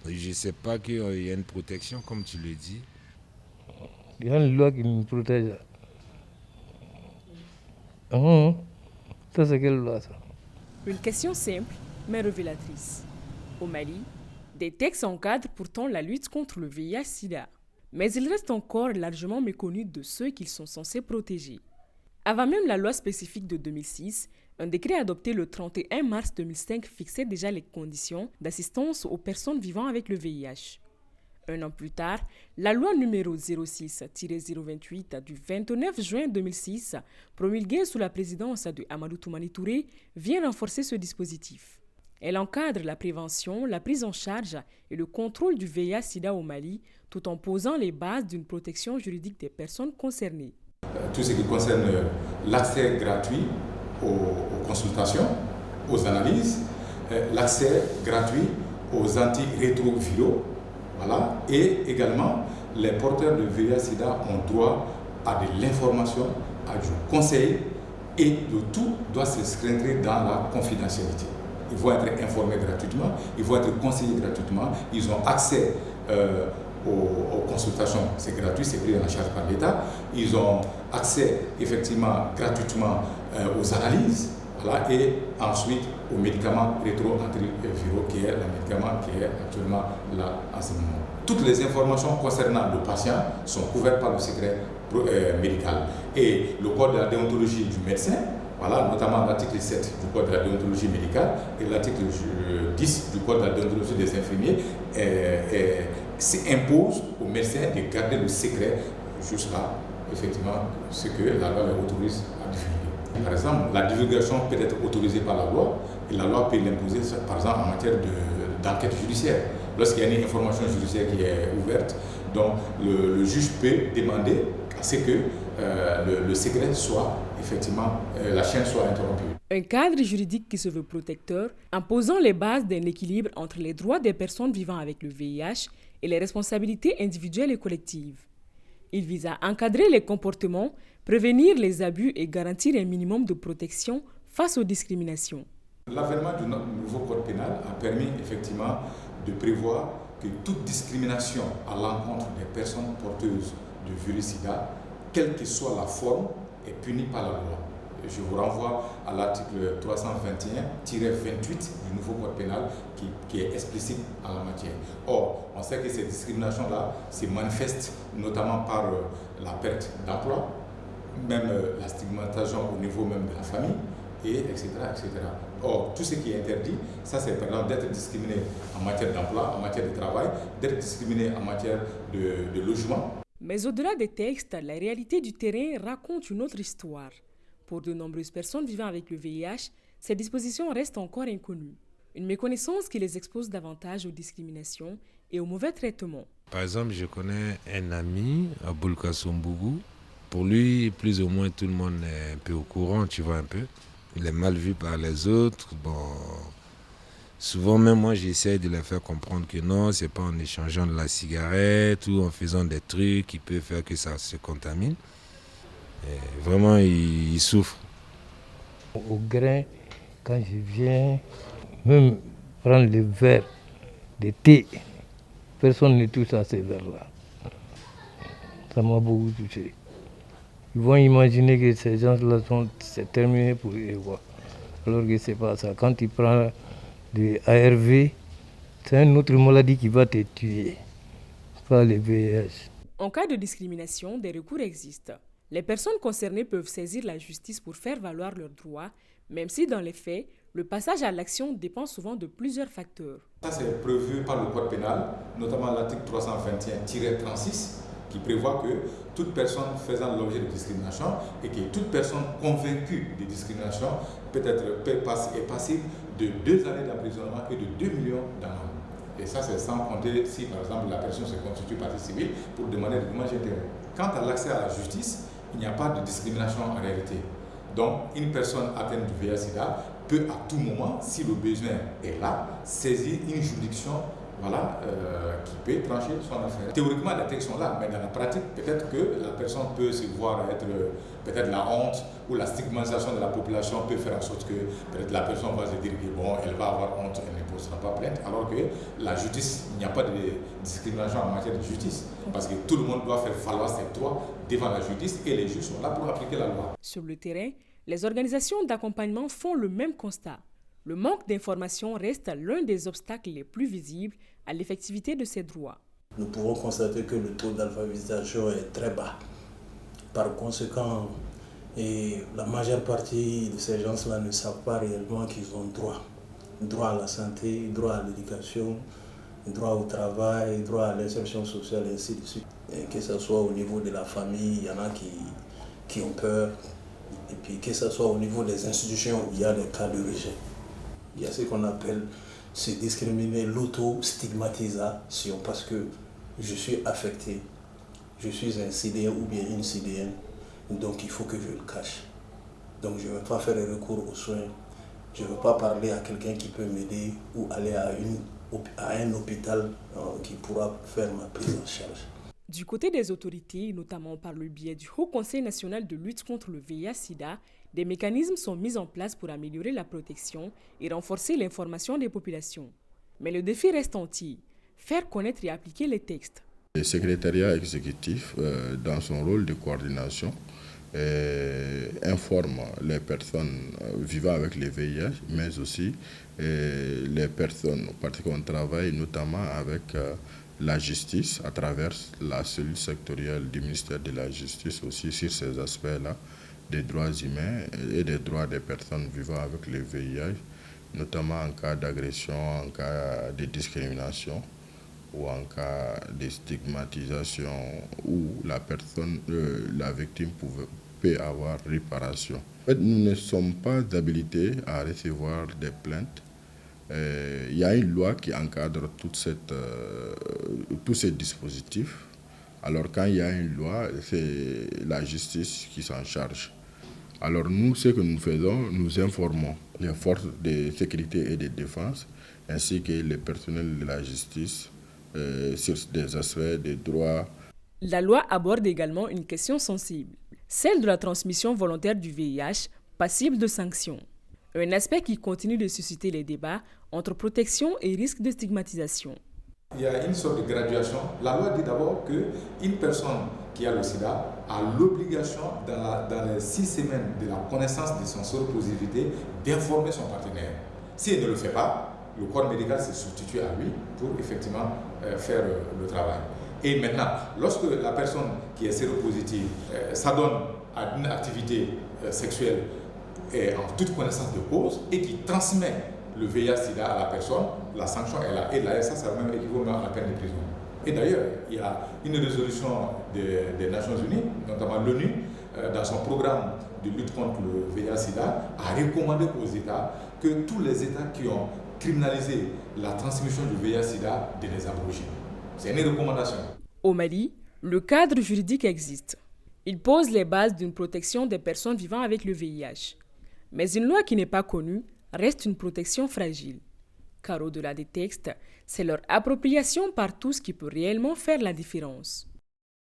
Je ne sais pas qu'il y a une protection, comme tu le dis. Il y a une loi qui me protège. Hum, Ça, c'est quelle loi, ça? Une question simple, mais révélatrice. Au Mali, des textes encadrent pourtant la lutte contre le VIH-Sida. Mais ils restent encore largement méconnus de ceux qu'ils sont censés protéger. Avant même la loi spécifique de 2006, un décret adopté le 31 mars 2005 fixait déjà les conditions d'assistance aux personnes vivant avec le VIH. Un an plus tard, la loi numéro 06-028 du 29 juin 2006, promulguée sous la présidence de Amadou Toumani Touré, vient renforcer ce dispositif. Elle encadre la prévention, la prise en charge et le contrôle du VIH-Sida au Mali, tout en posant les bases d'une protection juridique des personnes concernées. Tout ce qui concerne l'accès gratuit aux consultations, aux analyses, l'accès gratuit aux antirétroviraux, voilà, et également les porteurs de VIH-Sida ont droit à de l'information, à du conseil, et le tout doit s'inscrire dans la confidentialité. Ils vont être informés gratuitement, ils vont être conseillés gratuitement, ils ont accès aux consultations, c'est gratuit, c'est pris en charge par l'État. Ils ont accès effectivement gratuitement aux analyses, voilà, et ensuite aux médicaments rétro-antiviraux, qui est le médicament qui est actuellement là en ce moment. Toutes les informations concernant le patient sont couvertes par le secret médical. Et le code de la déontologie du médecin, voilà, notamment l'article 7 du code de la déontologie médicale et l'article 10 du code de la déontologie des infirmiers impose aux médecins de garder le secret jusqu'à effectivement ce que la loi les autorise à divulguer. Par exemple, la divulgation peut être autorisée par la loi et la loi peut l'imposer par exemple en matière d'enquête judiciaire. Lorsqu'il y a une information judiciaire qui est ouverte, donc le juge peut demander à ce que le secret soit effectivement, la chaîne soit interrompue. Un cadre juridique qui se veut protecteur, imposant les bases d'un équilibre entre les droits des personnes vivant avec le VIH et les responsabilités individuelles et collectives. Il vise à encadrer les comportements, prévenir les abus et garantir un minimum de protection face aux discriminations. L'avènement du nouveau code pénal a permis effectivement de prévoir que toute discrimination à l'encontre des personnes porteuses de VIH-Sida, quelle que soit la forme, est punie par la loi. Je vous renvoie à l'article 321-28 du nouveau code pénal qui est explicite en la matière. Or, on sait que ces discriminations-là se manifestent notamment par la perte d'emploi, même la stigmatisation au niveau même de la famille, et etc., etc. Or, tout ce qui est interdit, ça c'est par exemple d'être discriminé en matière d'emploi, en matière de travail, d'être discriminé en matière de logement. Mais au-delà des textes, la réalité du terrain raconte une autre histoire. Pour de nombreuses personnes vivant avec le VIH, ces dispositions restent encore inconnues. Une méconnaissance qui les expose davantage aux discriminations et aux mauvais traitements. Par exemple, je connais un ami à Boulkasombougou. Pour lui, plus ou moins, tout le monde est un peu au courant, tu vois un peu. Il est mal vu par les autres. Bon, souvent même moi, j'essaie de leur faire comprendre que non, c'est pas en échangeant de la cigarette ou en faisant des trucs qui peuvent faire que ça se contamine. Et vraiment, il souffre. Au grain, quand je viens, même prendre le verre de thé, personne ne touche à ces verres-là. Ça m'a beaucoup touché. Ils vont imaginer que ces gens-là c'est terminé pour eux, quoi. Alors que c'est pas ça. Quand tu prends des ARV, c'est une autre maladie qui va te tuer, pas le VIH. En cas de discrimination, des recours existent. Les personnes concernées peuvent saisir la justice pour faire valoir leurs droits, même si dans les faits, le passage à l'action dépend souvent de plusieurs facteurs. Ça c'est prévu par le code pénal, notamment l'article 321-36, qui prévoit que toute personne faisant l'objet de discrimination et que toute personne convaincue de discrimination est passible de 2 années d'emprisonnement et de 2 millions d'amendes. Et ça, c'est sans compter si, par exemple, la personne se constitue partie civile pour demander des dommages intérêts. Quant à l'accès à la justice, il n'y a pas de discrimination en réalité. Donc, une personne atteinte du VIH-Sida peut à tout moment, si le besoin est là, saisir une juridiction voilà, qui peut trancher son affaire. Théoriquement, les textes sont là, mais dans la pratique, peut-être que la personne peut se voir être peut-être la honte ou la stigmatisation de la population peut faire en sorte que peut-être la personne va se dire que bon, elle va avoir honte, elle ne posera pas plainte, alors que la justice, il n'y a pas de discrimination en matière de justice, parce que tout le monde doit faire valoir ses droits devant la justice et les juges sont là pour appliquer la loi. Sur le terrain, les organisations d'accompagnement font le même constat. Le manque d'information reste l'un des obstacles les plus visibles à l'effectivité de ces droits. Nous pouvons constater que le taux d'alphabétisation est très bas. Par conséquent, la majeure partie de ces gens-là ne savent pas réellement qu'ils ont droit. Droit à la santé, droit à l'éducation, droit au travail, droit à l'insertion sociale, et ainsi de suite. Et que ce soit au niveau de la famille, il y en a qui ont peur. Et puis que ce soit au niveau des institutions où il y a des cas de rejet. Il y a ce qu'on appelle se discriminer, l'auto-stigmatisation, parce que je suis affecté, je suis un CDN ou bien une CDN, donc il faut que je le cache. Donc je ne vais pas faire recours aux soins, je ne vais pas parler à quelqu'un qui peut m'aider ou aller à un hôpital qui pourra faire ma prise en charge. Du côté des autorités, notamment par le biais du Haut Conseil national de lutte contre le VIH-Sida, des mécanismes sont mis en place pour améliorer la protection et renforcer l'information des populations. Mais le défi reste entier, faire connaître et appliquer les textes. Le secrétariat exécutif, dans son rôle de coordination, informe les personnes vivant avec le VIH, mais aussi les personnes, parce qu'on travaille notamment avec la justice à travers la cellule sectorielle du ministère de la Justice aussi sur ces aspects-là des droits humains et des droits des personnes vivant avec le VIH, notamment en cas d'agression, en cas de discrimination ou en cas de stigmatisation où la victime peut avoir réparation. En fait, nous ne sommes pas habilités à recevoir des plaintes. Il y a une loi qui encadre tous ces dispositifs. Alors quand il y a une loi, c'est la justice qui s'en charge. Alors nous, ce que nous faisons, nous informons les forces de sécurité et de défense, ainsi que les personnels de la justice sur des aspects des droits. La loi aborde également une question sensible, celle de la transmission volontaire du VIH, passible de sanctions. Un aspect qui continue de susciter les débats entre protection et risque de stigmatisation. Il y a une sorte de graduation. La loi dit d'abord qu'une personne qui a le sida a l'obligation, dans les 6 semaines de la connaissance de son séropositivité, d'informer son partenaire. Si elle ne le fait pas, le corps médical se substitue à lui pour effectivement faire le travail. Et maintenant, lorsque la personne qui est séropositive s'adonne à une activité sexuelle en toute connaissance de cause et qui transmet le VIH-Sida à la personne, la sanction est là. Et là, ça même équivaut à la peine de prison. Et d'ailleurs, il y a une résolution des Nations Unies, notamment l'ONU, dans son programme de lutte contre le VIH-Sida, a recommandé aux États que tous les États qui ont criminalisé la transmission du VIH-Sida de les abroger. C'est une recommandation. Au Mali, le cadre juridique existe. Il pose les bases d'une protection des personnes vivant avec le VIH. Mais une loi qui n'est pas connue reste une protection fragile. Car au-delà des textes, c'est leur appropriation par tous qui peut réellement faire la différence.